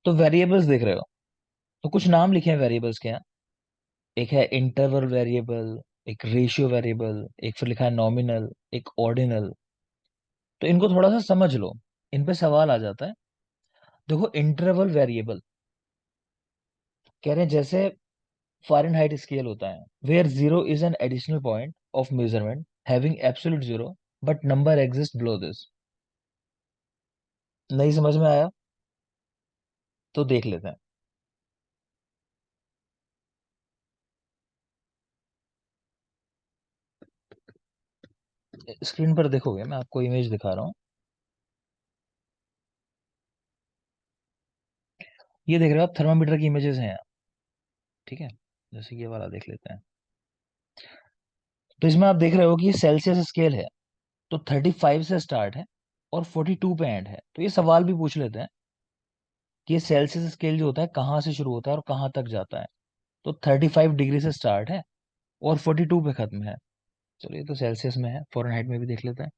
तो वेरिएबल्स देख रहे हो, तो कुछ नाम लिखे हैं वेरिएबल्स के यहाँ। एक है इंटरवल वेरिएबल, एक रेशियो वेरिएबल, एक फिर लिखा है नॉमिनल, एक ऑर्डिनल। तो इनको थोड़ा सा समझ लो, इन पे सवाल आ जाता है। देखो इंटरवल वेरिएबल कह रहे हैं जैसे फ़ारेनहाइट स्केल होता है, where zero is an additional point of measurement having absolute zero but number exist below this. नहीं समझ में आया? तो देख लेते हैं। स्क्रीन पर देखोगे, मैं आपको इमेज दिखा रहा हूँ। ये देख रहे हो आप, थर्मामीटर की इमेजेस हैं यहाँ। ठीक है, जैसे कि ये वाला देख लेते हैं। तो इसमें आप देख रहे हो कि ये सेल्सियस स्केल है, तो 35 से स्टार्ट है और 42 पे एंड है। तो ये सवाल भी पूछ लेते हैं कि ये सेल्सियस स्केल जो होता है कहाँ से शुरू होता है और कहाँ तक जाता है। तो 35 डिग्री से स्टार्ट है और 42 पे खत्म है। चलो ये तो सेल्सियस में है, फ़ारेनहाइट में भी देख लेते हैं।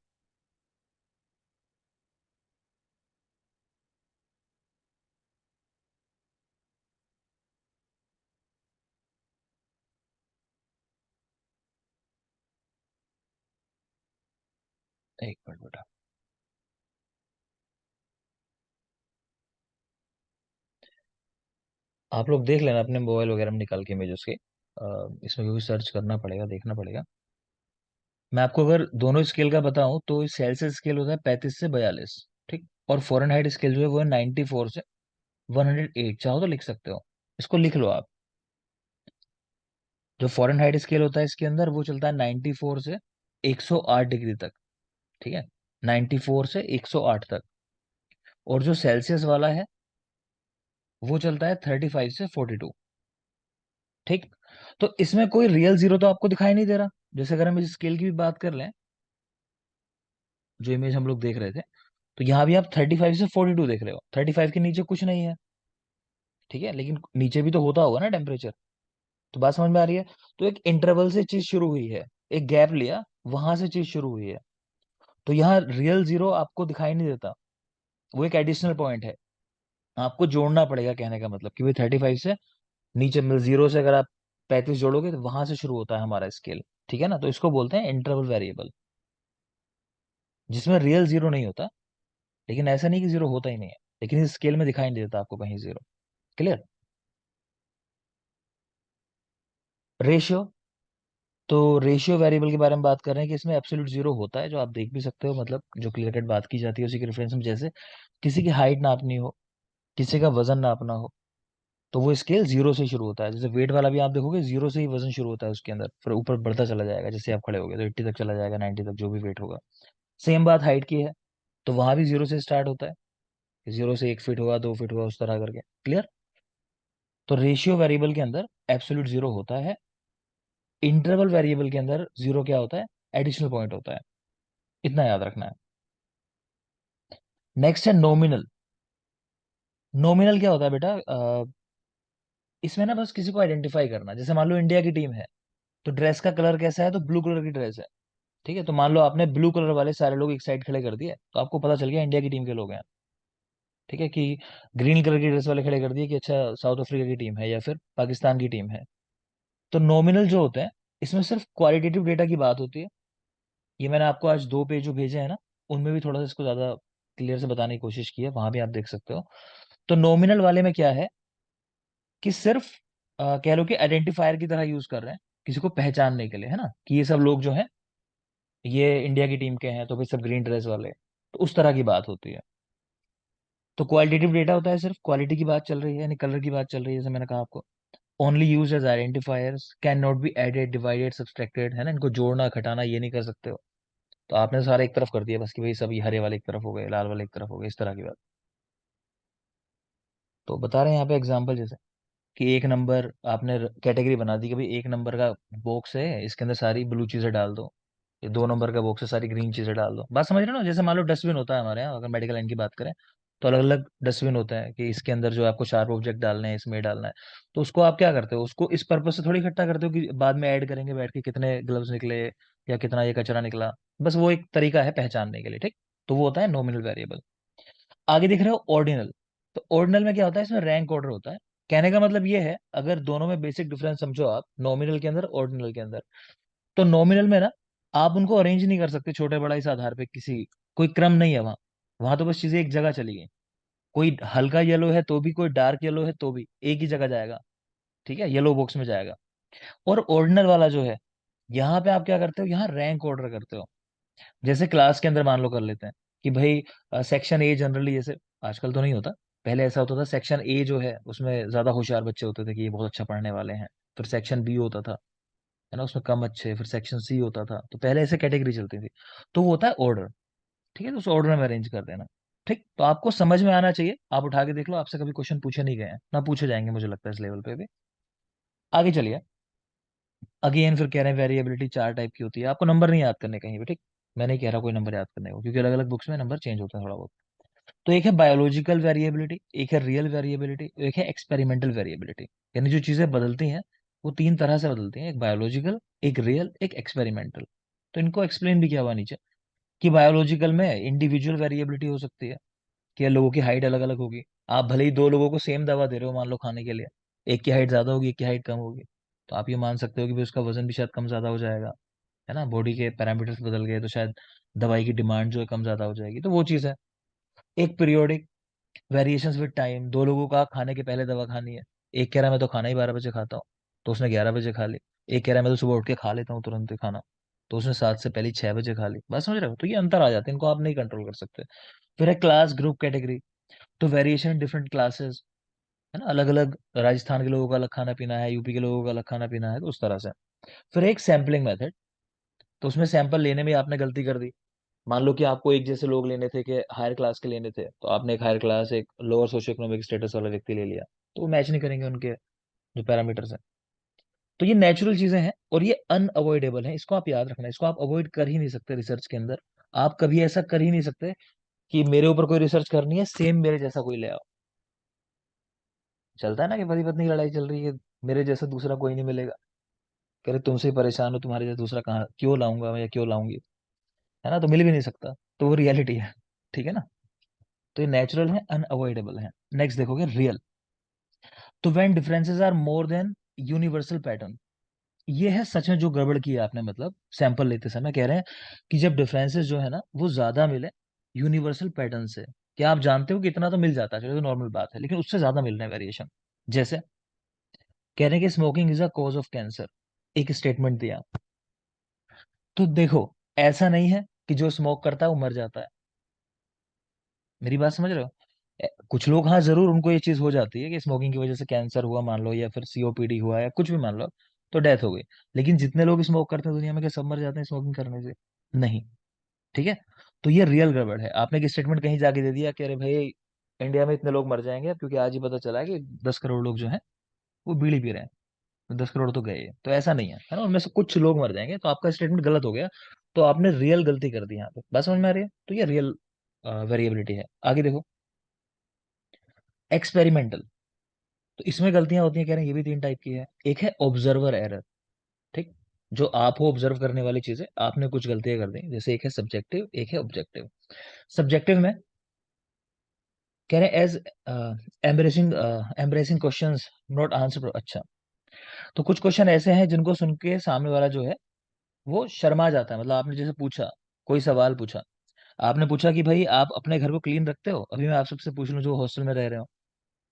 एक मिनट बेटा। आप लोग देख लेना अपने मोबाइल वगैरह में निकाल के इमेजेस के। इसमें क्योंकि सर्च करना पड़ेगा, देखना पड़ेगा। मैं आपको अगर दोनों स्केल का बताऊं तो सेल्सियस स्केल होता है 35 से 42। ठीक। और फ़ारेनहाइट स्केल जो है वो है 94 से 108। चाहो तो लिख सकते हो, इसको लिख लो आप। जो फ़ारेनहाइट स्केल होता है इसके अंदर वो चलता है 94 से 108 डिग्री तक। ठीक है, 94 से 108 तक। और जो सेल्सियस वाला है वो चलता है 35 से 42। ठीक। तो इसमें कोई रियल जीरो तो आपको दिखाई नहीं दे रहा। जैसे अगर हम इस स्केल की भी बात कर लें, जो इमेज हम लोग देख रहे थे, तो यहाँ भी आप 35 से 42 देख रहे हो, 35 के नीचे कुछ नहीं है। ठीक है, लेकिन नीचे भी तो होता होगा ना टेम्परेचर। तो बात समझ में आ रही है? तो एक इंटरवल से चीज शुरू हुई है, एक गैप लिया, वहां से चीज शुरू हुई है। तो यहाँ रियल जीरो आपको दिखाई नहीं देता, वो एक एडिशनल पॉइंट है। आपको जोड़ना पड़ेगा, कहने का मतलब कि भाई 35 से नीचे मतलब जीरो से अगर आप 35 जोड़ोगे तो वहां से शुरू होता है हमारा स्केल। ठीक है ना, तो इसको बोलते हैं इंटरवल वेरिएबल, जिसमें रियल जीरो नहीं होता। लेकिन ऐसा नहीं कि जीरो होता ही नहीं है, लेकिन इस स्केल में दिखाई नहीं देता आपको कहीं जीरो। क्लियर? रेशियो। तो रेशियो वेरिएबल के बारे में बात कर रहे हैं कि इसमें एब्सोल्यूट जीरो होता है, जो आप देख भी सकते हो, मतलब जो क्लियर कट बात की जाती है उसी के रेफरेंस में। जैसे किसी की हाइट नापनी हो, किसी का वजन नापना हो, तो वो स्केल जीरो से शुरू होता है। जैसे वेट वाला भी आप देखोगे जीरो से ही वजन शुरू होता है उसके अंदर, फिर ऊपर बढ़ता चला जाएगा। जैसे आप खड़े हो गए तो 80 तक चला जाएगा, 90 तक, जो भी वेट होगा। सेम बात हाइट की है, तो वहां भी जीरो से स्टार्ट होता है। जीरो से 1 फीट हुआ, 2 फीट हुआ, उस तरह करके। क्लियर? तो रेशियो वेरिएबल के अंदर एब्सोल्यूट जीरो होता है। इंटरवल वेरिएबल के अंदर जीरो क्या होता है? एडिशनल पॉइंट होता है। इतना याद रखना है। नेक्स्ट है नॉमिनल। नॉमिनल क्या होता है बेटा? इसमें ना बस किसी को आइडेंटिफाई करना। जैसे मान लो इंडिया की टीम है, तो ड्रेस का कलर कैसा है? तो ब्लू कलर की ड्रेस है। ठीक है, तो मान लो आपने ब्लू कलर वाले सारे लोग एक साइड खड़े कर दिए, तो आपको पता चल गया इंडिया की टीम के लोग हैं। ठीक है, कि ग्रीन कलर की ड्रेस वाले खड़े कर दिए कि अच्छा साउथ अफ्रीका की टीम है या फिर पाकिस्तान की टीम है। तो नॉमिनल जो होते हैं, इसमें सिर्फ क्वालिटेटिव डेटा की बात होती है। ये मैंने आपको आज 2 पेज जो भेजे हैं ना, उनमें भी थोड़ा सा इसको ज्यादा क्लियर से बताने की कोशिश की है, वहां भी आप देख सकते हो। तो नॉमिनल वाले में क्या है कि सिर्फ कह लो कि आइडेंटिफायर की तरह यूज कर रहे हैं, किसी को पहचानने के लिए, है ना, कि ये सब लोग जो हैं ये इंडिया की टीम के हैं, तो भाई सब ग्रीन ड्रेस वाले। तो उस तरह की बात होती है। तो क्वालिटेटिव डेटा होता है, सिर्फ क्वालिटी की बात चल रही है, यानी कलर की बात चल रही है, जैसे मैंने कहा आपको। Only use as identifiers, can not be added, divided, subtracted, है ना, इनको जोड़ना घटाना ये नहीं कर सकते हो। तो आपने सारे एक तरफ कर दिया बस, कि भाई सभी हरे वाले एक तरफ हो गए, लाल वाले एक तरफ हो गए, इस तरह की बात। तो बता रहे हैं यहाँ पे एग्जाम्पल, जैसे कि एक नंबर आपने कैटेगरी बना दी कि भाई एक नंबर का बॉक्स है, इसके अंदर सारी ब्लू चीजें डाल दो। ये 2 नंबर का बॉक्स है, सारी ग्रीन चीजें डाल दो। बात समझ रहे हो ना? जैसे मान लो डस्टबिन होता है हमारे यहाँ, अगर मेडिकल लाइन की बात करें, तो अलग अलग डस्टबिन होता है कि इसके अंदर जो आपको शार्प ऑब्जेक्ट डालने हैं इसमें डालना है। तो उसको आप क्या करते हो? उसको इस पर्पज से थोड़ी इकट्ठा करते हो कि बाद में ऐड करेंगे बैठ के कितने ग्लव्स निकले या कितना ये कचरा निकला। बस वो एक तरीका है पहचानने के लिए। ठीक। तो वो होता है नॉमिनल वेरिएबल। आगे दिख रहे हो ऑर्डिनल। तो ऑर्डिनल में क्या होता है, इसमें रैंक ऑर्डर होता है। कहने का मतलब ये है, अगर दोनों में बेसिक डिफरेंस समझो आप, नॉमिनल के अंदर ऑर्डिनल के अंदर, तो नॉमिनल में ना आप उनको अरेंज नहीं कर सकते छोटे बड़ा इस आधार पे, किसी कोई क्रम नहीं है वहां। वहां तो बस चीजें एक जगह चली गई। कोई हल्का येलो है तो भी, कोई डार्क येलो है तो भी एक ही जगह जाएगा। ठीक है, येलो बॉक्स में जाएगा। और ऑर्डिनल वाला जो है, यहाँ पे आप क्या करते हो, यहाँ रैंक ऑर्डर करते हो। जैसे क्लास के अंदर मान लो कर लेते हैं कि भाई सेक्शन ए जनरली, जैसे आजकल तो नहीं होता, पहले ऐसा होता था, सेक्शन ए जो है उसमें ज्यादा होशियार बच्चे होते थे कि ये बहुत अच्छा पढ़ने वाले हैं। फिर सेक्शन बी होता था, है ना, उसमें कम अच्छे। फिर सेक्शन सी होता था, तो पहले ऐसे कैटेगरी चलती थी। तो वो होता है ऑर्डर। ठीक है, तो उस ऑर्डर में अरेंज कर देना। ठीक, तो आपको समझ में आना चाहिए, आप उठा के देख लो, आपसे कभी क्वेश्चन पूछे नहीं गए हैं ना पूछे जाएंगे मुझे लगता है इस लेवल पे भी। आगे चलिए। अगेन फिर कह रहे हैं वेरिएबिलिटी 4 टाइप की होती है, आपको नंबर नहीं याद करने कहीं भी। ठीक, मैं नहीं कह रहा कोई नंबर याद करने को, क्योंकि अलग अलग बुक्स में नंबर चेंज होता है थोड़ा बहुत। तो एक है बायोलॉजिकल वेरिएबिलिटी, एक है रियल वेरिएबिलिटी, एक है एक्सपेरिमेंटल वेरिएबिलिटी। यानी जो चीजें बदलती हैं वो 3 तरह से बदलती हैं, एक बायोलॉजिकल, एक रियल, एक एक्सपेरिमेंटल। तो इनको एक्सप्लेन भी किया हुआ नीचे, कि बायोलॉजिकल में इंडिविजुअल वेरिएबिलिटी हो सकती है, कि लोगों की हाइट अलग अलग होगी। आप भले ही दो लोगों को सेम दवा दे रहे हो मान लो खाने के लिए, एक की हाइट ज्यादा होगी, एक की हाइट कम होगी, तो आप ये मान सकते हो कि भी उसका वजन भी शायद कम ज्यादा हो जाएगा। है ना, बॉडी के पैरामीटर्स बदल गए तो शायद दवाई की डिमांड जो है कम ज्यादा हो जाएगी, तो वो चीज़ है। एक पीरियोडिक वेरिएशंस विद टाइम, दो लोगों का खाने के पहले दवा खानी है। एक कह रहा है मैं तो खाना ही 12 बजे खाता हूँ, तो उसने 11 बजे खा ली। एक कह रहा है मैं तो सुबह उठ के खा लेता हूँ तुरंत ही खाना, तो उसने 7 से पहले 6 बजे खा ली। बस समझ रहे हो, तो ये अंतर आ जाते हैं, इनको आप नहीं कंट्रोल कर सकते। फिर है क्लास ग्रुप कैटेगरी, तो वेरिएशन इन डिफरेंट क्लासेस, है ना, अलग अलग राजस्थान के लोगों का अलग खाना पीना है, यूपी के लोगों का अलग खाना पीना है, तो उस तरह से। फिर एक सैम्पलिंग मेथड, तो उसमें सैंपल लेने में आपने गलती कर दी। मान लो कि आपको एक जैसे लोग लेने थे, कि हायर क्लास के लेने थे, तो आपने एक हायर क्लास, एक लोअर सोशियो इकोनॉमिक स्टेटस वाला व्यक्ति ले लिया, तो वो मैच नहीं करेंगे उनके जो पैरामीटर्स हैं। तो ये नेचुरल चीजें हैं और ये अनअवॉइडेबल है, इसको आप याद रखना, इसको आप अवॉइड कर ही नहीं सकते रिसर्च के अंदर। आप कभी ऐसा कर ही नहीं सकते कि मेरे ऊपर कोई रिसर्च करनी है, सेम मेरे जैसा कोई ले आओ। चलता है ना कि पति पत्नी की लड़ाई चल रही है, मेरे जैसा दूसरा कोई नहीं मिलेगा। कह रहे तुमसे ही परेशान हो, तुम्हारे जैसा दूसरा कहाँ, क्यों लाऊंगा मैं या क्यों लाऊंगी। है ना, तो मिल भी नहीं सकता। तो वो रियलिटी है। ठीक है ना, तो ये नेचुरल है, अनअवॉइडेबल है। नेक्स्ट देखोगे रियल, तो when differences are more than universal pattern. ये है सच में जो गड़बड़ की है आपने, मतलब सैंपल लेते समय कह रहे हैं कि जब डिफरेंसेस जो है ना वो ज्यादा मिले यूनिवर्सल पैटर्न से। क्या आप जानते हो कि इतना तो मिल जाता है, चलो तो नॉर्मल बात है, लेकिन उससे ज्यादा मिल रहे हैं वेरिएशन। जैसे कह रहे हैं कि smoking is a cause of cancer, एक स्टेटमेंट दिया। तो देखो, ऐसा नहीं है कि जो स्मोक करता है वो मर जाता है। मेरी बात समझ रहे हो। कुछ लोग हाँ जरूर उनको ये चीज हो जाती है कि स्मोकिंग की वजह से कैंसर हुआ मान लो, या फिर सीओपीडी हुआ, या कुछ भी मान लो, तो डेथ हो गई। लेकिन जितने लोग स्मोक करते हैं दुनिया में, क्या सब मर जाते हैं स्मोकिंग करने से? नहीं। ठीक है, तो ये रियल गड़बड़ है। आपने एक स्टेटमेंट कहीं जाके दे दिया कि अरे भाई इंडिया में इतने लोग मर जाएंगे अब, क्योंकि आज ही पता चला है कि 10 करोड़ लोग जो हैं वो बीड़ी पी रहे हैं, तो 10 करोड़ तो गए हैं। तो ऐसा नहीं है ना, उनमें से कुछ लोग मर जाएंगे, तो आपका स्टेटमेंट गलत हो गया। तो आपने रियल गलती कर दी यहाँ पे, बात समझ में आ रही है? तो ये रियल वेरिएबिलिटी है। आगे देखो, एक्सपेरिमेंटल, तो इसमें गलतियां होती हैं, कह रहे हैं ये भी 3 टाइप की है। एक है ऑब्जर्वर एरर। ठीक, जो आप हो ऑब्जर्व करने वाली चीजें, आपने कुछ गलतियां कर दी। जैसे एक है सब्जेक्टिव, एक है ऑब्जेक्टिव। सब्जेक्टिव में कह रहे हैं as embracing embracing questions not answer. अच्छा, तो कुछ क्वेश्चन ऐसे हैं जिनको सुन के सामने वाला जो है वो शर्मा जाता है। मतलब आपने जैसे पूछा, कोई सवाल पूछा, आपने पूछा कि भाई आप अपने घर को क्लीन रखते हो, अभी मैं आप सबसे पूछ लूं जो हॉस्टल में रह रहे हो,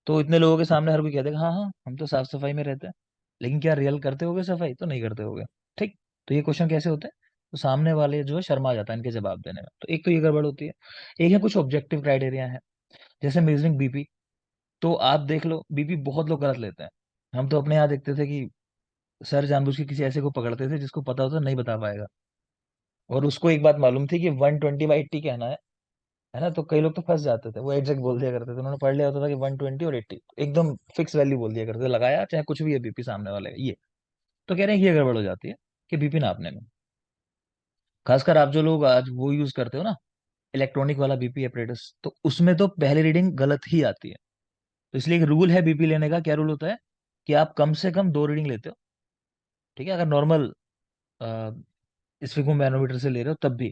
तो इतने लोगों के सामने हर कोई कह देगा हाँ हाँ हम तो साफ सफाई में रहते हैं। लेकिन क्या रियल करते होगे सफाई? तो नहीं करते होगे। ठीक, तो ये क्वेश्चन कैसे होते हैं? तो सामने वाले जो है शर्मा जाता है इनके जवाब देने में, तो एक तो ये गड़बड़ होती है। एक है कुछ ऑब्जेक्टिव क्राइटेरिया है, जैसे मेजरिंग बीपी। तो आप देख लो, बीपी बहुत लोग गलत लेते हैं। हम तो अपने यहाँ देखते थे कि सर जानबूझ के किसी ऐसे को पकड़ते थे जिसको पता होता नहीं बता पाएगा, और उसको एक बात मालूम थी कि 120/80 कहना है ना, तो कई लोग तो फंस जाते थे, वो एग्जैक्ट बोल दिया करते थे, उन्होंने पढ़ लिया होता था कि 120 और 80, एकदम फिक्स वैल्यू बोल दिया करते थे, लगाया चाहे कुछ भी है बीपी सामने वाले का ये। तो कह रहे हैं कि ये गड़बड़ हो जाती है कि बीपी नापने में। खासकर आप जो लोग आज वो यूज करते हो ना, इलेक्ट्रॉनिक वाला बीपी एपरेटस, तो उसमें तो पहली रीडिंग गलत ही आती है। तो इसलिए एक रूल है बीपी लेने का। क्या रूल होता है? कि आप कम से कम 2 रीडिंग लेते हो। ठीक है, अगर नॉर्मल स्फिगो मैनोमीटर से ले रहे हो तब भी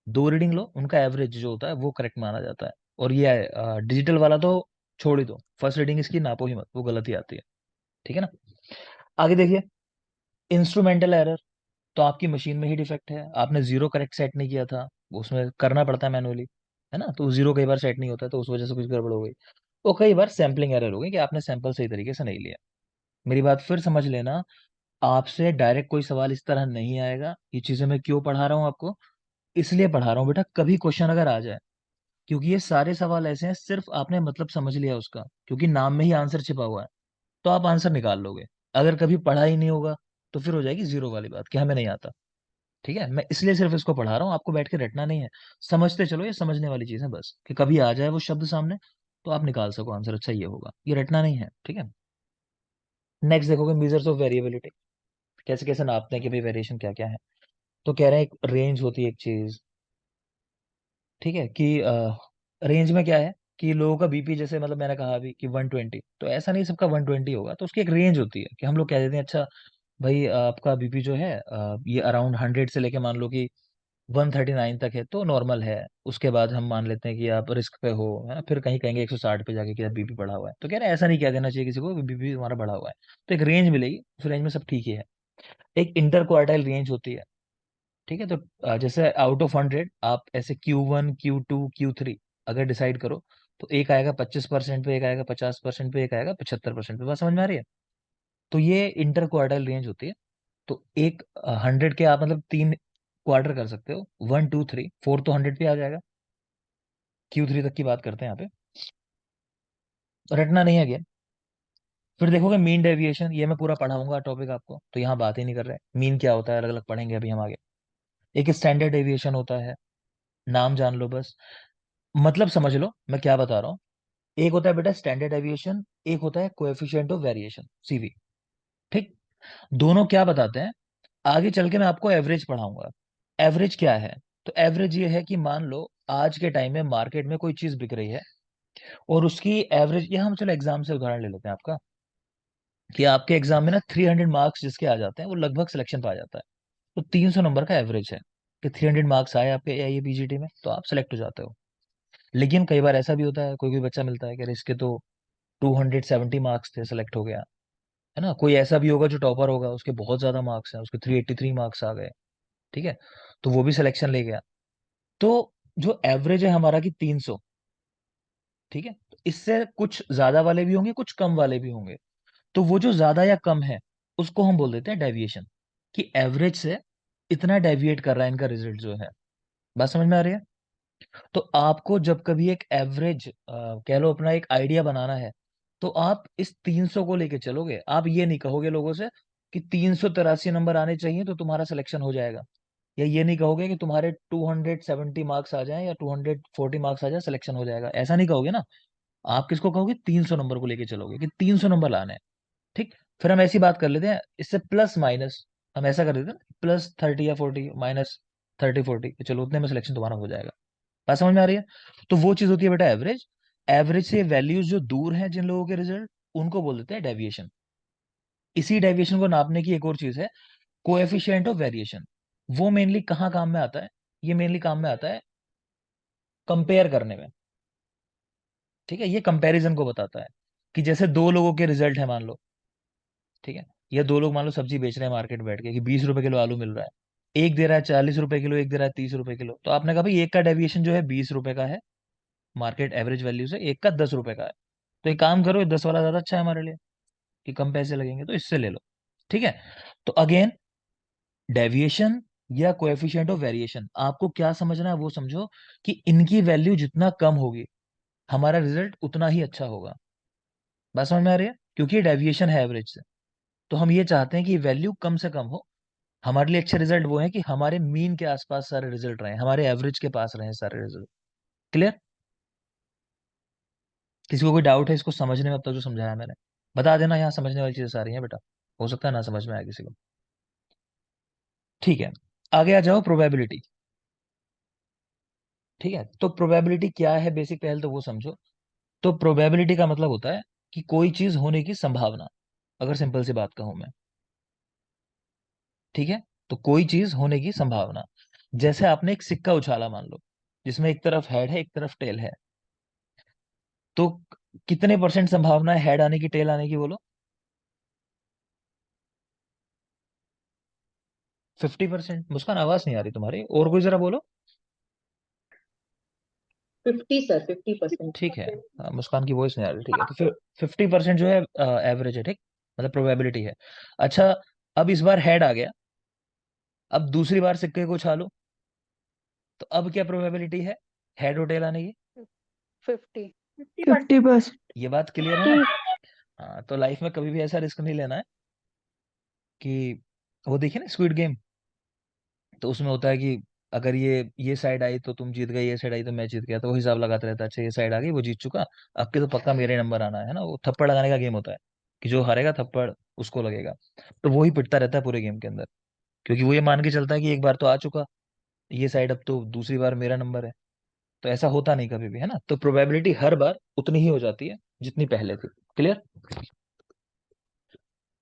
2 रीडिंग लो, उनका एवरेज जो होता है वो करेक्ट माना जाता है। और ये डिजिटल वाला तो छोड़ ही दो, फर्स्ट रीडिंग इसकी नापो ही मत, वो गलती आती है। ठीक है ना। आगे देखिए, इंस्ट्रूमेंटल एरर, तो आपकी मशीन में ही डिफेक्ट है, आपने जीरो करेक्ट सेट नहीं किया था, उसमें करना पड़ता है मैनुअली, है ना, तो जीरो कई बार सेट नहीं होता है, तो उस वजह से कुछ गड़बड़ हो गई। वो कई बार सैम्पलिंग एरर हो गई कि आपने सैंपल सही तरीके से नहीं लिया। मेरी बात फिर समझ लेना, आपसे डायरेक्ट कोई सवाल इस तरह नहीं आएगा। ये चीजें मैं क्यों पढ़ा रहा हूँ आपको, इसलिए पढ़ा रहा हूँ बेटा, कभी क्वेश्चन अगर आ जाए, क्योंकि ये सारे सवाल ऐसे हैं, सिर्फ आपने मतलब समझ लिया उसका, क्योंकि नाम में ही आंसर छिपा हुआ है, तो आप आंसर निकाल लोगे। अगर कभी पढ़ा ही नहीं होगा, तो फिर हो जाएगी जीरो वाली बात कि हमें नहीं आता। ठीक है, मैं इसलिए सिर्फ इसको पढ़ा रहा हूँ, आपको बैठ के रटना नहीं है। समझते चलो, ये समझने वाली चीज है बस, कि कभी आ जाए वो शब्द सामने, तो आप निकाल सको आंसर, अच्छा ये होगा, ये रटना नहीं है। ठीक है। नेक्स्ट देखोगे, मेजर्स ऑफ वेरिएबिलिटी, कैसे कैसे नापते हैं कि भाई वेरिएशन क्या क्या है। तो कह रहे हैं एक रेंज होती है एक चीज, ठीक है, कि रेंज में क्या है कि लोगों का बीपी, जैसे मतलब मैंने कहा अभी कि 120, तो ऐसा नहीं सबका 120 होगा, तो उसकी एक रेंज होती है, कि हम लोग कह देते हैं अच्छा भाई आपका बीपी जो है ये अराउंड 100 से लेके मान लो कि 139 तक है, तो नॉर्मल है। उसके बाद हम मान लेते हैं कि आप रिस्क पे हो, है ना, फिर कहीं कहेंगे 160 पे जाके कि आप बीपी बढ़ा हुआ है, तो कह रहे हैं ऐसा नहीं कह देना चाहिए किसी को बीपी तुम्हारा बढ़ा हुआ है। तो एक रेंज मिलेगी, उस रेंज में सब ठीक ही है। एक इंटर क्वार्टाइल रेंज होती है। ठीक है, तो जैसे आउट ऑफ 100 आप ऐसे Q1 Q2 Q3 अगर डिसाइड करो, तो एक आएगा 25% पे, एक आएगा 50% पे, एक आएगा 75% पे। बात समझ में आ रही है। तो ये इंटर क्वार्टाइल रेंज होती है। तो एक 100 के आप मतलब तीन क्वार्टर कर सकते हो, 1 2 3 4, तो 100 पे आ जाएगा। Q3 तक की बात करते हैं यहाँ पे, रटना नहीं है अगेन। फिर देखोगे मीन डेविएशन, ये मैं पूरा पढ़ाऊंगा टॉपिक आपको, तो यहाँ बात ही नहीं कर रहे। मीन क्या होता है अलग अलग पढ़ेंगे अभी हम आगे। एक स्टैंडर्ड डेविएशन होता है, नाम जान लो बस, मतलब समझ लो मैं क्या बता रहा हूँ। एक होता है बेटा स्टैंडर्ड डेविएशन, एक होता है कोएफिशिएंट ऑफ वेरिएशन, सीवी। ठीक। दोनों क्या बताते हैं, आगे चल के मैं आपको एवरेज पढ़ाऊंगा। एवरेज क्या है, तो एवरेज ये है कि मान लो आज के टाइम में मार्केट में कोई चीज बिक रही है, और उसकी एवरेज, ये हम चलो एग्जाम से उदाहरण ले लेते हैं आपका, कि आपके एग्जाम में ना 300 मार्क्स जिसके आ जाते हैं वो लगभग सिलेक्शन पा जाता है। तो 300 नंबर का एवरेज है, कि 300 मार्क्स आए आपके एआईए पीजीटी में, तो आप सेलेक्ट हो जाते हो। लेकिन कई बार ऐसा भी होता है, कोई कोई बच्चा मिलता है कि अरे इसके तो 270 मार्क्स थे, सेलेक्ट हो गया, है ना। कोई ऐसा भी होगा जो टॉपर होगा, उसके बहुत ज्यादा मार्क्स हैं, उसके 383 मार्क्स आ गए, ठीक है, तो वो भी सिलेक्शन ले गया। तो जो एवरेज है हमारा कि 300, ठीक है, तो इससे कुछ ज्यादा वाले भी होंगे, कुछ कम वाले भी होंगे। तो वो जो ज्यादा या कम है, उसको हम बोल देते हैं डेविएशन, कि एवरेज से इतना डेविएट कर रहा है इनका रिजल्ट जो है। बात समझ में आ रही है। तो आपको जब कभी एक एवरेज कह लो अपना एक आइडिया बनाना है, तो आप इस 300 को लेके चलोगे। आप ये नहीं कहोगे लोगों से कि 383 नंबर आने चाहिए तो तुम्हारा सिलेक्शन हो जाएगा, या ये नहीं कहोगे कि तुम्हारे 270 मार्क्स आ जाएं या 240 मार्क्स आ जाए सिलेक्शन हो जाएगा, ऐसा नहीं कहोगे ना। आप किसको कहोगे, 300 नंबर को लेके चलोगे कि 300 नंबर लाने हैं। ठीक। फिर हम ऐसी बात कर लेते हैं, इससे प्लस माइनस हम ऐसा कर देते हैं, +30 या 40, -30 40, चलो उतने में सिलेक्शन तुम्हारा हो जाएगा। बात समझ में आ रही है। तो वो चीज होती है बेटा एवरेज। एवरेज से वैल्यूज जो दूर हैं जिन लोगों के रिजल्ट, उनको बोल देते हैं डेविएशन। इसी डेविएशन को नापने की एक और चीज है, कोएफिशिएंट ऑफ वेरिएशन। वो मेनली कहाँ काम में आता है, ये मेनली काम में आता है कंपेयर करने में। ठीक है, ये कंपैरिजन को बताता है, कि जैसे दो लोगों के रिजल्ट है मान लो, ठीक है, या दो लोग मान लो सब्जी बेच रहे हैं मार्केट बैठ के, कि 20 रुपए किलो आलू मिल रहा है, एक दे रहा है 40 रुपए किलो, एक दे रहा है 30 रुपए किलो, तो आपने कहा भाई एक का डेविएशन जो है 20 रुपए का है, मार्केट एवरेज वैल्यू से, एक का 10 रुपए का है। तो एक काम करो, ये 10 वाला ज्यादा अच्छा है हमारे लिए, कि कम पैसे लगेंगे, तो इससे ले लो। ठीक है। तो अगेन, डेविएशन या कोएफिशिएंट ऑफ वेरिएशन, आपको क्या समझना है वो समझो, कि इनकी वैल्यू जितना कम होगी, हमारा रिजल्ट उतना ही अच्छा होगा। बात समझ में आ रही है, क्योंकि डेविएशन है एवरेज से, तो हम ये चाहते हैं कि वैल्यू कम से कम हो। हमारे लिए अच्छे रिजल्ट वो है कि हमारे मीन के आसपास सारे रिजल्ट रहे, हमारे एवरेज के पास रहे सारे रिजल्ट। क्लियर। किसी को कोई डाउट है इसको समझने में अब तक जो समझाया मैंने, बता देना, यहाँ समझने वाली चीजें सारी हैं बेटा, हो सकता है ना समझ में आए किसी को। ठीक है, आगे आ जाओ, प्रोबेबिलिटी। ठीक है, तो प्रोबेबिलिटी क्या है बेसिक, पहले तो वो समझो। तो प्रोबेबिलिटी का मतलब होता है कि कोई चीज होने की संभावना, अगर सिंपल सी बात कहूं मैं। ठीक है, तो कोई चीज होने की संभावना, जैसे आपने एक सिक्का उछाला मान लो, जिसमें एक तरफ हेड है एक तरफ टेल है, तो कितने परसेंट संभावना है हेड आने की टेल आने की, बोलो। 50%। मुस्कान आवाज नहीं आ रही तुम्हारी, और कोई जरा बोलो। 50 सर, 50%। ठीक है। मुस्कान की वॉइस नहीं आ रही, ठीक है, तो फिर 50% जो है एवरेज है, ठीक, मतलब प्रोबेबिलिटी है। अच्छा, अब इस बार हेड आ गया, अब दूसरी बार सिक्के को उछालो, तो अब क्या प्रोबेबिलिटी है हेड और टेल आने की? 50। 50%। ये बात क्लियर है ना? हाँ, तो लाइफ में कभी भी ऐसा रिस्क नहीं लेना है कि, वो देखिए ना स्क्विड गेम, तो उसमें होता है कि अगर ये साइड आई तो तुम जीत गए, ये साइड आई तो मैं जीत गया, तो वो हिसाब लगाता रहता है, अच्छा ये साइड आ गई वो जीत चुका, अब के तो पक्का मेरे नंबर आना है ना, वो थप्पड़ लगाने का गेम होता है कि जो हारेगा थप्पड़ उसको लगेगा। तो वो ही पिटता रहता है पूरे गेम के अंदर, क्योंकि वो ये मान के चलता है कि एक बार तो आ चुका ये साइड, अब तो दूसरी बार मेरा नंबर है। तो ऐसा होता नहीं कभी भी, है ना, तो प्रोबेबिलिटी हर बार उतनी ही हो जाती है जितनी पहले थी। क्लियर?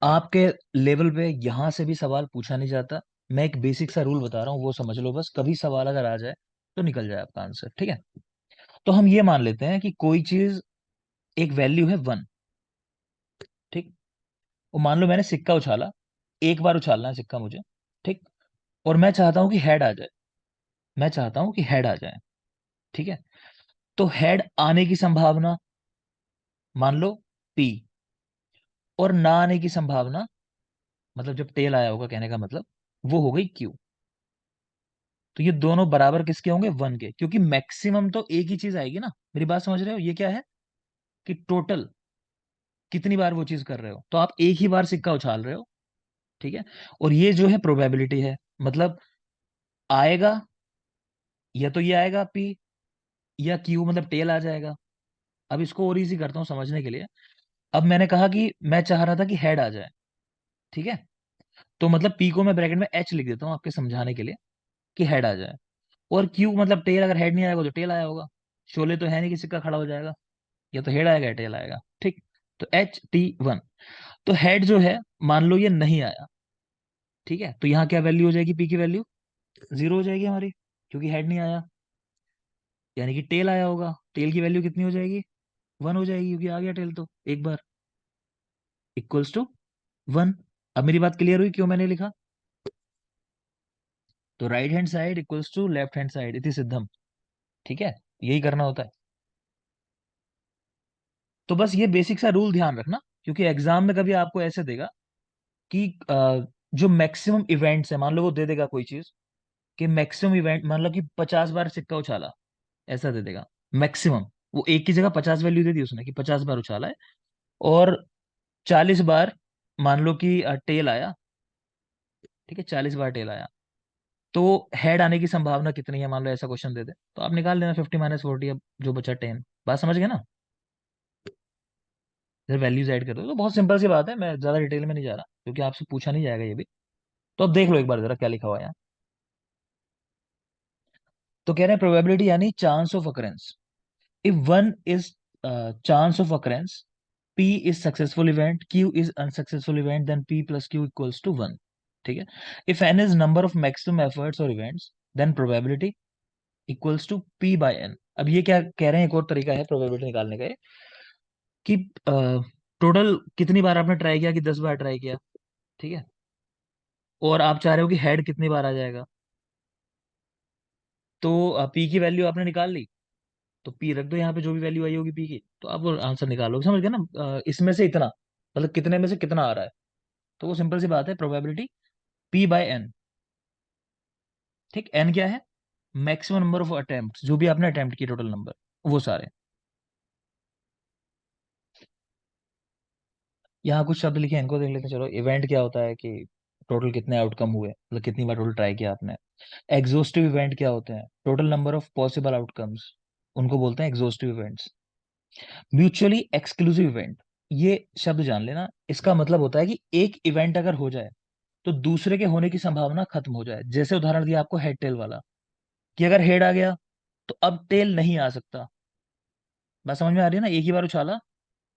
आपके लेवल पे यहां से भी सवाल पूछा नहीं जाता। मैं एक बेसिक सा रूल बता रहा हूँ, वो समझ लो बस, कभी सवाल अगर आ जाए तो निकल जाए आपका आंसर, ठीक है? तो हम ये मान लेते हैं कि कोई चीज, एक वैल्यू है 1, ठीक, वो मान लो मैंने सिक्का उछाला, एक बार उछालना है सिक्का मुझे, ठीक, और मैं चाहता हूं कि हेड आ जाए, मैं चाहता हूं कि हेड आ जाए, ठीक है? तो हेड आने की संभावना मान लो P, और ना आने की संभावना, मतलब जब टेल आया होगा कहने का मतलब, वो हो गई Q। तो ये दोनों बराबर किसके होंगे? 1 के, क्योंकि मैक्सिमम तो एक ही चीज आएगी ना। मेरी बात समझ रहे हो? ये क्या है कि टोटल कितनी बार वो चीज कर रहे हो, तो आप एक ही बार सिक्का उछाल रहे हो, ठीक है? और ये जो है प्रोबेबिलिटी है, मतलब आएगा, या तो ये आएगा P, या Q, मतलब टेल आ जाएगा। अब इसको और इजी करता हूँ समझने के लिए। अब मैंने कहा कि मैं चाह रहा था कि हेड आ जाए, ठीक है, तो मतलब P को मैं ब्रैकेट में H लिख देता हूँ आपके समझाने के लिए, कि हेड आ जाए। और Q मतलब टेल, अगर हेड नहीं आएगा तो टेल आया होगा, शोले तो है नहीं कि सिक्का खड़ा हो जाएगा, या तो हेड आएगा या टेल आएगा, ठीक। तो HT1। तो हेड जो है, मान लो ये नहीं आया, ठीक है, तो यहाँ क्या वैल्यू हो जाएगी? P की वैल्यू 0 हो जाएगी हमारी, क्योंकि हेड नहीं आया। यानी कि टेल आया होगा, टेल की वैल्यू कितनी हो जाएगी? 1 हो जाएगी, क्योंकि आ गया टेल तो एक बार, इक्वल्स टू 1। अब मेरी बात क्लियर हुई क्यों मैंने लिखा? तो right hand side equals to left hand side, इति सिद्धम, ठीक है, यही करना होता है। तो बस ये बेसिक सा रूल ध्यान रखना, क्योंकि एग्जाम में कभी आपको ऐसे देगा कि जो मैक्सिमम इवेंट्स है, मान लो वो दे देगा कोई चीज कि मैक्सिमम इवेंट, मान लो कि 50 बार सिक्का उछाला, ऐसा दे देगा मैक्सिमम। वो एक की जगह 50 वैल्यू दे दी उसने कि 50 बार उछाला है, और 40 बार मान लो कि टेल आया, ठीक है, 40 बार टेल आया, तो हेड आने की संभावना कितनी है, मान लो ऐसा क्वेश्चन दे दे, तो आप निकाल लेना 50 - 40, अब जो बचा 10। बात समझ गए ना? जब वैल्यूज ऐड कर दो तो बहुत सिंपल सी बात है, मैं ज्यादा डिटेल में नहीं जा रहा क्योंकि आपसे पूछा नहीं जाएगा ये भी। तो अब देख लो एक बार जरा क्या लिखा हुआ है यहाँ। तो कह रहे हैं प्रोबेबिलिटी यानी chance of occurrence. If 1 is chance of occurrence, P is successful event, Q is unsuccessful event, then P plus Q equals to 1, ठीक है? If n is number of maximum efforts or events, then probability equals to P by n। अब ये क्या कह रहे हैं, एक और तरीका है प्रोबेबिलिटी निकालने का ये, कि टोटल कितनी बार आपने ट्राई किया, कि 10 बार ट्राई किया, ठीक है, और आप चाह रहे हो कि हेड कितनी बार आ जाएगा, तो P की वैल्यू आपने निकाल ली, तो P रख दो यहाँ पे, जो भी वैल्यू आई होगी P की, तो आप वो आंसर निकालोगे, समझ गए ना? इसमें से इतना, मतलब कितने में से कितना आ रहा है, तो वो सिंपल सी बात है, प्रोबेबिलिटी P बाय n, ठीक। n क्या है? मैक्सिमम नंबर ऑफ अटेम्प्ट, जो भी आपने अटेम्प्ट किए टोटल नंबर, वो सारे। यहाँ कुछ शब्द लिखे हैं, इनको देख लेते हैं। चलो, इवेंट क्या होता है कि टोटल कितने आउटकम हुए, मतलब कितनी बार टोटल ट्राई किया आपने। एग्जॉस्टिव इवेंट क्या होते हैं? Total number of possible outcomes, उनको बोलते हैं exhaustive events. Mutually exclusive event, ये शब्द जान लेना, इसका मतलब होता है कि एक इवेंट अगर हो जाए तो दूसरे के होने की संभावना खत्म हो जाए। जैसे उदाहरण दिया आपको हेड टेल वाला, कि अगर हेड आ गया तो अब टेल नहीं आ सकता। बात समझ में आ रही है ना? एक ही बार उछाला,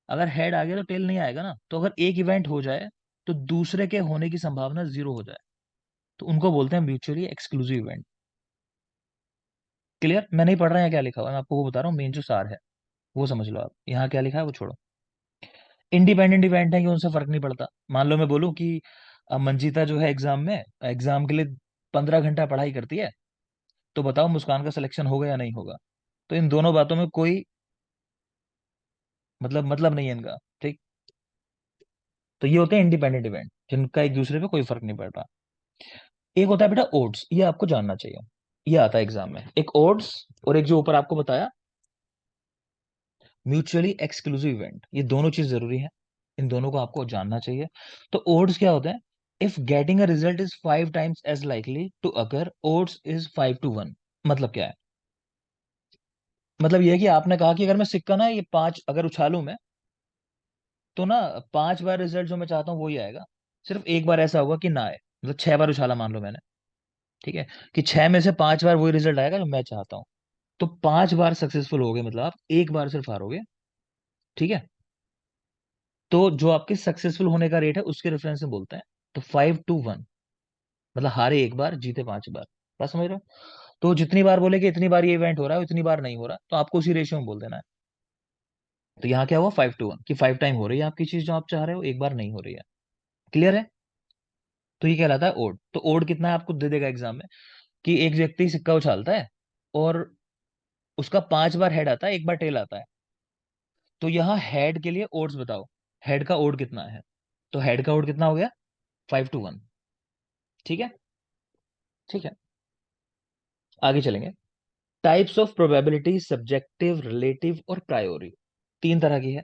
अगर हेड आ गया तो टेल नहीं आएगा ना, तो अगर एक इवेंट हो जाए तो दूसरे के होने की संभावना 0 हो जाए, तो उनको बोलते हैं म्यूचुअली एक्सक्लूसिव इवेंट। क्लियर? मैं नहीं पढ़ रहा है क्या लिखा हुआ है, मैं आपको वो बता रहा हूँ, मेन जो सार है वो समझ लो आप, यहाँ क्या लिखा है वो छोड़ो। इंडिपेंडेंट इवेंट है कि उनसे फर्क नहीं पड़ता। मान लो मैं बोलूँ कि मंजीता जो है एग्जाम के लिए 15 घंटा पढ़ाई करती है, तो बताओ मुस्कान का सिलेक्शन होगा या नहीं होगा। तो इन दोनों बातों में कोई मतलब नहीं है इनका। ठीक। तो ये होते हैं इंडिपेंडेंट इवेंट जिनका एक दूसरे पे कोई फर्क नहीं पड़ रहा। एक होता है बेटा ओड्स, ये आपको जानना चाहिए, ये आता है एग्जाम में। एक ओड्स और एक जो ऊपर आपको बताया म्यूचुअली एक्सक्लूसिव इवेंट, ये दोनों चीज जरूरी है, इन दोनों को आपको जानना चाहिए। तो ओड्स क्या होते हैं? If getting a result is 5 times as likely to occur, odds is 5 to 1। मतलब क्या है? मतलब ये है कि आपने कहा कि अगर मैं सिक्का ना ये पांच अगर उछालूं मैं, तो ना 5 बार रिजल्ट जो मैं चाहता हूँ वही आएगा। सिर्फ एक बार ऐसा होगा कि ना आए, मतलब 6 बार उछाला मान लो मैंने, ठीक है, कि 6 में से 5 बार वही रिजल्ट आएगा जो मैं चाहता हूँ। तो 5 बार सक्सेसफुल हो गए, मतलब आप एक बार सिर्फ हारोगे। ठीक है। तो जो आपके सक्सेसफुल होने का रेट है उसके रेफरेंस में बोलते हैं। तो 5 to 1, मतलब हारे एक बार जीते 5 बार। बात समझ रहे हो? तो जितनी बार बोले कि इतनी बार ये इवेंट हो रहा है इतनी बार नहीं हो रहा, तो आपको उसी रेशियो में बोल देना है। तो यहाँ क्या हुआ 5 to 1, कि 5 टाइम हो रही है आपकी चीज जो आप चाह रहे हो, एक बार नहीं हो रही है। क्लियर है? तो ये कहलाता है ओड। तो ओड कितना है आपको दे देगा एग्जाम में, कि एक व्यक्ति सिक्का उछालता है और उसका 5 बार हेड आता है, एक बार टेल आता है। तो यहाँ हेड के लिए ओड्स बताओ, हेड का ओड कितना है। तो हेड का ओड कितना हो गया? 5 to 1। ठीक है। ठीक है। आगे चलेंगे। Types of probability, subjective, relative और प्रायोरी, 3 तरह की है।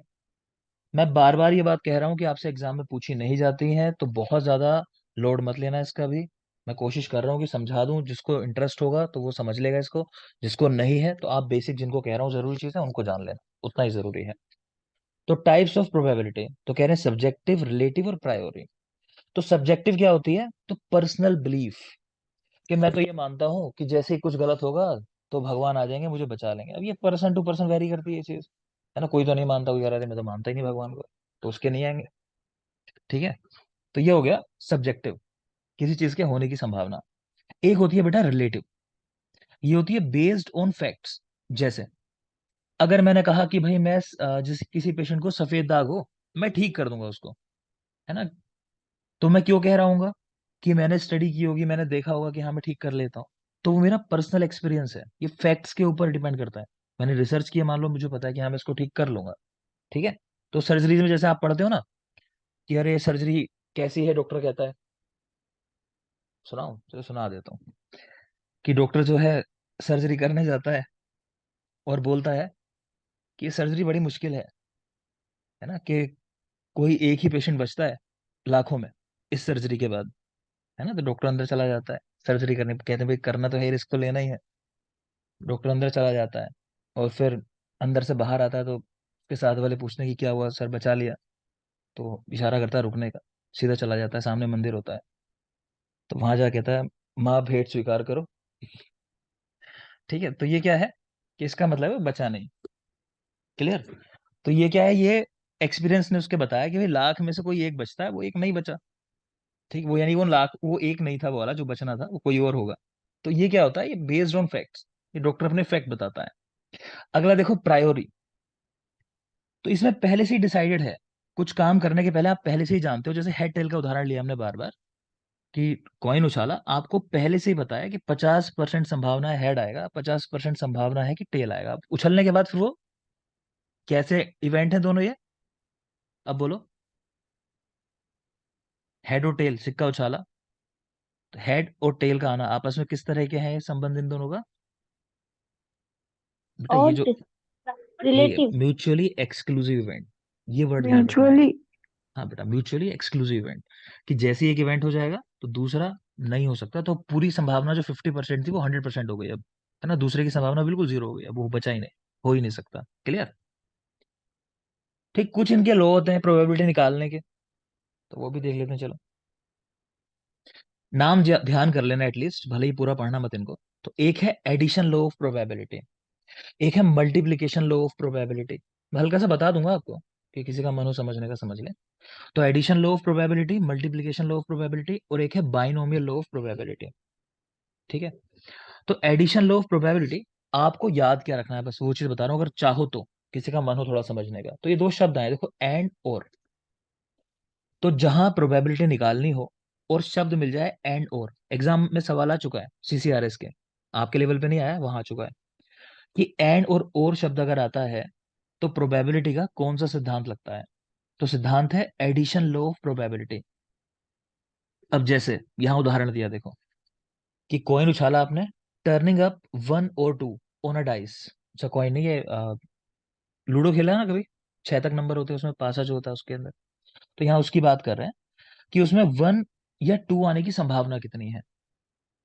मैं बार बार ये बात कह रहा हूं कि आपसे एग्जाम में पूछी नहीं जाती है, तो बहुत ज्यादा लोड मत लेना इसका भी। मैं कोशिश कर रहा हूँ कि समझा दूं, जिसको इंटरेस्ट होगा तो वो समझ लेगा इसको, जिसको नहीं है तो आप बेसिक जिनको कह रहा हूँ जरूरी चीज है उनको जान लेना, उतना ही जरूरी है। तो टाइप्स ऑफ प्रोबेबिलिटी तो कह रहे हैं सब्जेक्टिव, रिलेटिव और प्रायोरी। तो सब्जेक्टिव क्या होती है? तो पर्सनल बिलीफ, कि मैं तो ये मानता हूँ कि जैसे ही कुछ गलत होगा तो भगवान आ जाएंगे मुझे बचा लेंगे। अब ये पर्सन टू पर्सन वेरी करती है ये चीज, है ना। कोई तो नहीं मानता, कोई कह रहा है मैं तो मानता ही नहीं भगवान को, तो उसके नहीं आएंगे। ठीक है। तो ये हो गया सब्जेक्टिव, किसी चीज के होने की संभावना। एक होती है बेटा रिलेटिव, ये होती है बेस्ड ऑन फैक्ट्स। जैसे अगर मैंने कहा कि भाई मैं जिस किसी पेशेंट को सफेद दाग हो, मैं ठीक कर दूंगा उसको, है ना। तो मैं क्यों कह रहा हूँ कि मैंने स्टडी की होगी, मैंने देखा होगा कि हाँ मैं ठीक कर लेता हूँ। तो वो मेरा पर्सनल एक्सपीरियंस है, ये फैक्ट्स के ऊपर डिपेंड करता है। मैंने रिसर्च किया, मान लो मुझे पता है कि हाँ मैं इसको ठीक कर लूंगा। ठीक है। तो सर्जरीज में जैसे आप पढ़ते हो ना कि अरे सर्जरी कैसी है, डॉक्टर कहता है, सुनाओ चलो सुना देता हूँ, कि डॉक्टर जो है सर्जरी करने जाता है और बोलता है कि ये सर्जरी बड़ी मुश्किल है ना, कि कोई एक ही पेशेंट बचता है लाखों में इस सर्जरी के बाद, है ना। तो डॉक्टर अंदर चला जाता है सर्जरी करने, कहते हैं भाई करना तो है, रिस्क तो लेना ही है। डॉक्टर अंदर चला जाता है और फिर अंदर से बाहर आता है, तो उसके साथ वाले पूछते हैं कि क्या हुआ सर, बचा लिया? तो इशारा करता है रुकने का, सीधा चला जाता है, सामने मंदिर होता है। तो वहां जा कहता है माँ भेंट स्वीकार करो। ठीक है। तो ये क्या है कि इसका मतलब है बचा नहीं। क्लियर? तो ये क्या है, ये एक्सपीरियंस ने उसके बताया कि भाई लाख में से कोई एक बचता है, वो एक नहीं बचा। ठीक, वो यानी वो लाख, वो एक नहीं था वो वाला जो बचना था, वो कोई और होगा। तो ये क्या होता है, ये बेस्ड ऑन फैक्ट्स, ये डॉक्टर अपने फैक्ट बताता है। अगला देखो प्रायोरी। तो इसमें पहले से ही डिसाइडेड है, कुछ काम करने के पहले आप पहले से ही जानते हो। जैसे हेड टेल का उदाहरण लिया हमने बार बार, कि कॉइन उछाला, आपको पहले से ही बताया कि 50% संभावना है हेड आएगा, 50% संभावना है कि टेल आएगा। अब उछलने के बाद फिर वो कैसे इवेंट है दोनों ये, अब बोलो। हेड और टेल, सिक्का उछाला, तो हेड और टेल का आना आपस में किस तरह के हैं ये संबंध इन दोनों का? बेटा ये और जो, यही है रिलेटिव। म्यूचुअली एक्सक्लूसिव इवेंट, ये वर्ड ध्यान रखना है। म्यूचुअली। हाँ बेटा म्यूचुअली एक्सक्लूसिव इवेंट, कि जैसे ही एक इवेंट हो जाएगा तो दूसरा नहीं हो सकता। तो पूरी संभावना जो 50% थी वो 100% हो गई अब, है ना। दूसरे की संभावना बिल्कुल जीरो हो गई, अब वो बचा ही नहीं, हो ही नहीं सकता। क्लियर? ठीक, कुछ इनके लॉ होते हैं प्रोबेबिलिटी निकालने के, तो वो भी देख लेते हैं चलो। नाम ध्यान कर लेना एटलीस्ट, भले ही पूरा पढ़ना मत इनको। तो एक है एडिशन लॉ ऑफ प्रोबेबिलिटी, एक है मल्टीप्लीकेशन लॉ ऑफ प्रोबेबिलिटी। मैं हल्का सा बता दूंगा आपको, कि किसी का मन हो समझने का समझ ले। तो addition law of probability, multiplication law of probability, और एक है बाइनोमियल लॉ ऑफ प्रोबेबिलिटी। ठीक है। तो एडिशन लॉ ऑफ प्रोबेबिलिटी आपको याद क्या रखना है, बस वो चीज बता रहा हूँ, अगर चाहो तो। किसी का मन हो थोड़ा समझने का, तो ये दो शब्द आए देखो, एंड और। तो जहां प्रोबेबिलिटी निकालनी हो और शब्द मिल जाए एंड और, एग्जाम में सवाल आ चुका है सीसीआरएस के, आपके लेवल पे नहीं आया, वहां आ चुका है कि एंड और शब्द अगर आता है तो प्रोबेबिलिटी का कौन सा सिद्धांत लगता है। तो सिद्धांत है एडिशन लॉ ऑफ प्रोबेबिलिटी। अब जैसे यहां उदाहरण दिया देखो कि कॉइन उछाला आपने, टर्निंग अप 1 और 2 ऑन अ डाइस। अच्छा कॉइन नहीं, ये लूडो खेला है ना कभी, 6 तक नंबर होते हैं उसमें, पासा जो होता है उसके अंदर। तो यहाँ उसकी बात कर रहे हैं कि उसमें 1 या 2 आने की संभावना कितनी है।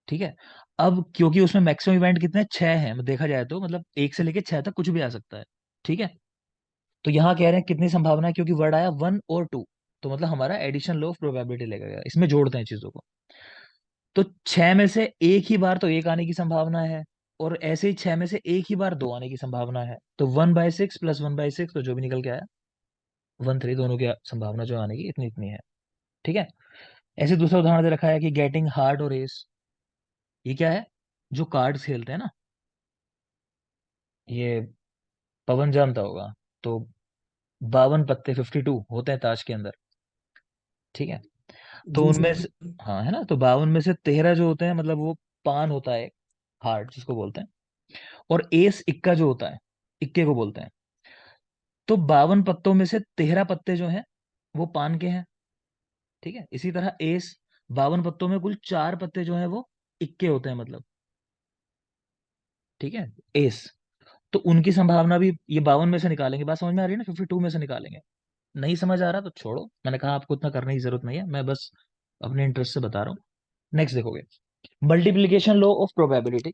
ठीक है। अब क्योंकि उसमें मैक्सिमम इवेंट कितने 6 हैं, देखा जाए तो मतलब 1 से लेके 6 तक कुछ भी आ सकता है। ठीक है। तो यहाँ कह रहे हैं कितनी संभावना है, क्योंकि वर्ड आया 1 और 2, तो मतलब हमारा एडिशन लॉ ऑफ प्रोबेबिलिटी लगेगा, इसमें जोड़ते हैं चीजों को। तो 6 में से एक ही बार तो एक आने की संभावना है, और ऐसे ही 6 में से एक ही बार दो आने की संभावना है, तो 1/6 प्लस 1/6, तो जो भी निकल के आया 1/3, दोनों की संभावना जो आने की इतनी इतनी है। ठीक है। ऐसे दूसरा उदाहरण दे रखा है कि गेटिंग हार्ड और एस। ये क्या है, जो कार्ड्स खेलते हैं ना, ये पवन जानता होगा। तो 52 पत्ते 52 होते हैं ताश के अंदर। ठीक है। तो जी उनमें सर। से, हाँ है ना, तो 52 में से 13 जो होते हैं, मतलब वो पान होता है, हार्ड जिसको बोलते हैं। और एस इक्का जो होता है, इक्के को बोलते हैं। तो 52 पत्तों में से 13 पत्ते जो हैं वो पान के हैं। ठीक है। इसी तरह एस, 52 पत्तों में कुल 4 पत्ते जो हैं वो इक्के होते हैं, मतलब। ठीक है। एस, तो उनकी संभावना भी ये 52 में से निकालेंगे। बात समझ में आ रही है ना, 52 में से निकालेंगे। नहीं समझ आ रहा तो छोड़ो, मैंने कहा आपको उतना करने की जरूरत नहीं है, मैं बस अपने इंटरेस्ट से बता रहा हूँ। नेक्स्ट देखोगे, मल्टीप्लीकेशन लॉ ऑफ प्रोबेबिलिटी।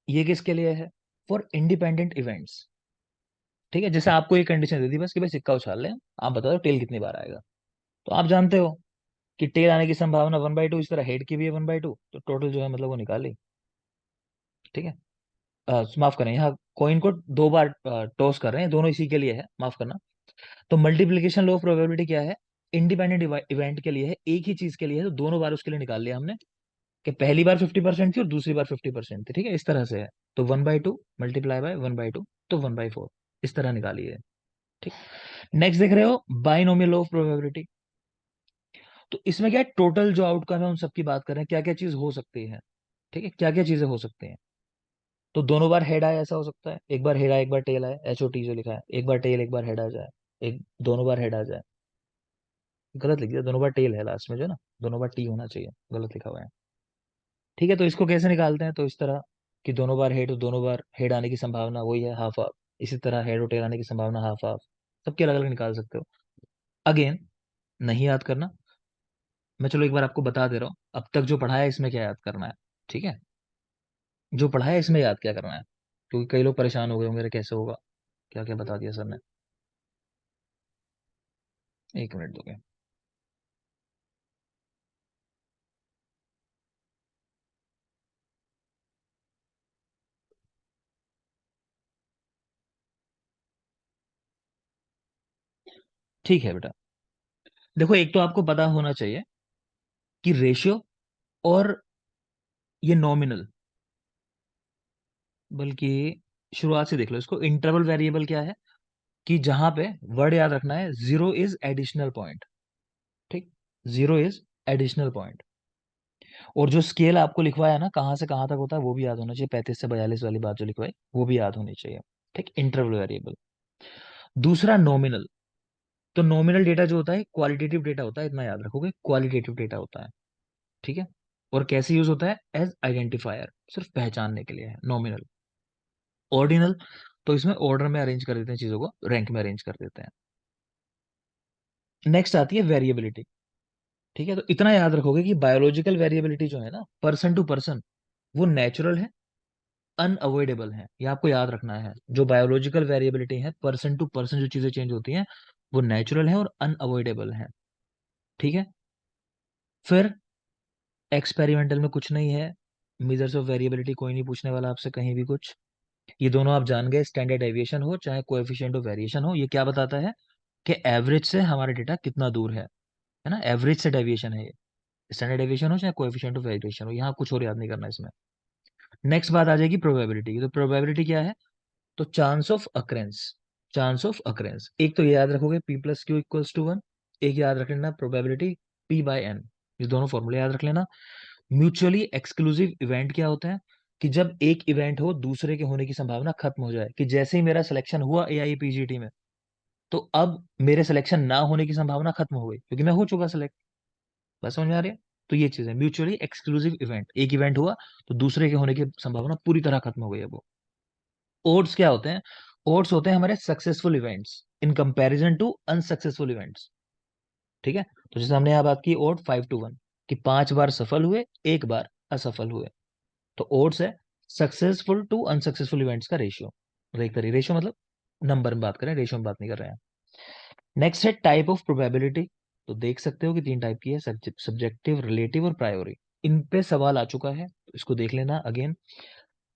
ये किसके लिए है, फॉर इंडिपेंडेंट इवेंट्स। ठीक है। जैसे आपको ये कंडीशन दे दी बस कि भाई सिक्का उछाल लें, आप बता दो टेल कितनी बार आएगा। तो आप जानते हो कि टेल आने की संभावना 1/2, इस तरह हेड की भी है 1/2, तो टोटल जो है मतलब वो निकाली। ठीक है। माफ करें, यहाँ कॉइन को 2 बार टॉस कर रहे हैं, दोनों इसी के लिए है, माफ करना। तो मल्टीप्लीकेशन लॉ ऑफ प्रोबेबिलिटी क्या है, इंडिपेंडेंट इवेंट के लिए है, एक ही चीज के लिए है, तो दोनों बार उसके लिए निकाल लिया हमने, कि पहली बार 50% थी और दूसरी बार 50% थी। ठीक है, इस तरह से है। तो 1/2 मल्टीप्लाई बाय 1/2, तो 1/4, इस तरह निकालिए। ठीक। नेक्स्ट देख रहे हो, बाइनोमियल लॉ ऑफ प्रोबेबिलिटी। तो इसमें क्या है, टोटल जो आउटकम है उन सबकी बात कर रहे हैं, क्या क्या चीज हो सकती है। ठीक है, क्या क्या चीजें हो सकती हैं। तो दोनों बार हेड आए ऐसा हो सकता है, एक बार हेड आए एक बार टेल आए, HOT जो लिखा है, एक बार टेल एक बार हेड आ जाए, एक दोनों बार हेड आ जाए। गलत लिख दिया, दोनों बार टेल है लास्ट में जो ना, दोनों बार टी होना चाहिए, गलत लिखा हुआ है। ठीक है। तो इसको कैसे निकालते हैं, तो इस तरह कि दोनों बार हेड, तो दोनों बार हेड आने की संभावना वही है, हाफ हाफ। इसी तरह हेड और टेल आने की संभावना हाफ हाफ। सबके अलग अलग निकाल सकते हो। अगेन, नहीं याद करना, मैं चलो एक बार आपको बता दे रहा हूँ, अब तक जो पढ़ा है इसमें क्या याद करना है। ठीक है, जो पढ़ा है इसमें याद क्या करना है, क्योंकि कई लोग परेशान हो गए होंगे, "अरे कैसे होगा, क्या क्या बता दिया सर ने"। 1 मिनट दोगे। ठीक है बेटा, देखो एक तो आपको पता होना चाहिए कि रेशियो और ये नॉमिनल, बल्कि शुरुआत से देख लो इसको, इंटरवल वेरिएबल क्या है, कि जहां पे वर्ड याद रखना है, जीरो इज एडिशनल पॉइंट। ठीक, जीरो इज एडिशनल पॉइंट। और जो स्केल आपको लिखवाया ना, कहाँ से कहाँ तक होता है वो भी याद होना चाहिए, 35 से 42 वाली बात जो लिखवाई वो भी याद होनी चाहिए। ठीक, इंटरवल वेरिएबल। दूसरा नॉमिनल। तो नॉमिनल डेटा जो होता है क्वालिटेटिव डेटा होता है, इतना याद रखोगे, क्वालिटेटिव डेटा होता है। ठीक है। और कैसे यूज होता है, एज आइडेंटिफायर, सिर्फ पहचानने के लिए है नॉमिनल। ऑर्डिनल, तो इसमें ऑर्डर में अरेंज कर देते हैं चीजों को, रैंक में अरेंज कर देते हैं। नेक्स्ट आती है वेरिएबिलिटी। ठीक है। तो इतना याद रखोगे कि बायोलॉजिकल वेरिएबिलिटी जो है ना, पर्सन टू पर्सन, वो नेचुरल है, अनअवॉइडेबल है। ये आपको याद रखना है, जो बायोलॉजिकल वेरिएबिलिटी है, पर्सन टू पर्सन जो चीजें चेंज होती हैं, वो नेचुरल है और अनअवॉइडेबल है। ठीक है। फिर एक्सपेरिमेंटल में कुछ नहीं है, मेजर्स ऑफ वेरिएबिलिटी कोई नहीं पूछने वाला आपसे कहीं भी कुछ। ये दोनों आप जान गए, स्टैंडर्ड डेविएशन हो चाहे कोएफिशिएंट ऑफ वेरिएशन हो, ये क्या बताता है कि एवरेज से हमारा डेटा कितना दूर है ना, एवरेज से डेविएशन है ये। स्टैंडर्ड डेविएशन हो चाहे कोएफिशिएंट ऑफ वेरिएशन हो, यहाँ कुछ और याद नहीं करना इसमें। नेक्स्ट बात आ जाएगी प्रोबेबिलिटी की। तो प्रोबेबिलिटी क्या है, तो चांस ऑफ अकरेंस एक तो ये याद रखोगे, P plus Q equals to one. एक याद रख लेना प्रोबेबिलिटी, पी बाय एन। ये दोनों फॉर्मूले याद रख लेना। म्यूचुअली एक्सक्लूसिव इवेंट क्या होता है? कि जब एक इवेंट हो दूसरे के होने की संभावना खत्म हो जाए, कि जैसे ही मेरा सिलेक्शन हुआ एआईपीजीटी में, तो अब मेरे सिलेक्शन ना होने की संभावना खत्म हो गई क्योंकि मैं हो चुका सिलेक्ट। बस समझ में आ रही है? तो ये चीज है म्यूचुअली एक्सक्लूसिव इवेंट। एक इवेंट हुआ तो दूसरे के होने की संभावना पूरी तरह खत्म हो गई है वो। ओड्स क्या होते हैं? ओड्स होते हैं हमारे successful events in comparison to unsuccessful events. ठीक है? तो जैसे हमने यहाँ बात की ओड 5-1, कि 5 बार सफल हुए, एक बार असफल हुए। तो ओड्स है सक्सेसफुल टू अनसक्सेसफुल इवेंट्स का रेशियो। एक तरीके रेशियो मतलब नंबर में बात करें, रेशियो में बात नहीं कर रहे हैं। नेक्स्ट है टाइप ऑफ प्रोबेबिलिटी। तो देख सकते हो कि 3 टाइप की है, सब्जेक्टिव, रिलेटिव और प्रायोरी। इन पे सवाल आ चुका है तो इसको देख लेना अगेन।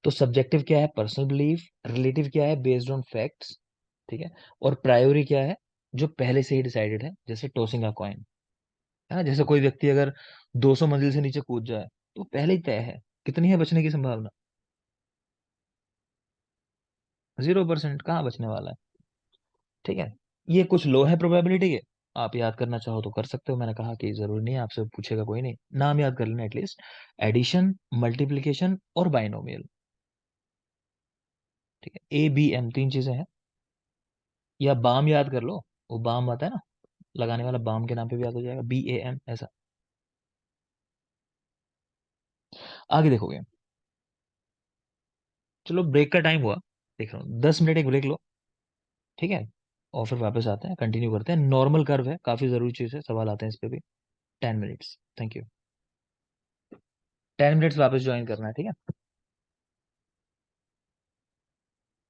तो सब्जेक्टिव क्या है? Personal belief. रिलेटिव क्या है? Based on facts. ठीक है? और प्रायोरी क्या है? जो पहले से ही डिसाइडेड है, जैसे टॉसिंग अ कॉइन। है ना? जैसे कोई व्यक्ति अगर 200 मंजिल से नीचे कूद जाए तो पहले ही तय है। कितनी है बचने की संभावना? 0%। कहाँ बचने वाला है? ठीक है? ये कुछ लो है प्रोबेबिलिटी के। आप याद करना चाहो तो कर सकते हो, मैंने कहा कि जरूरी नहीं है, आपसे पूछेगा कोई नहीं, नाम याद कर लेना एटलीस्ट। एडिशन, मल्टीप्लीकेशन और बाइनोमियल। ठीक है? ABM 3 चीजें हैं। या बाम याद कर लो, वो बाम आता है ना लगाने वाला, बाम के नाम पे भी याद हो जाएगा, BAM ऐसा। आगे देखोगे। चलो ब्रेक का टाइम हुआ, देख रहा हूँ 10 मिनट एक ब्रेक लो। ठीक है? और फिर वापस आते हैं, कंटिन्यू करते हैं। नॉर्मल कर्व है, काफी जरूरी चीज है, सवाल आते हैं इस पे भी। 10 मिनट्स। Thank you. 10 मिनट्स वापस ज्वाइन करना है, ठीक है?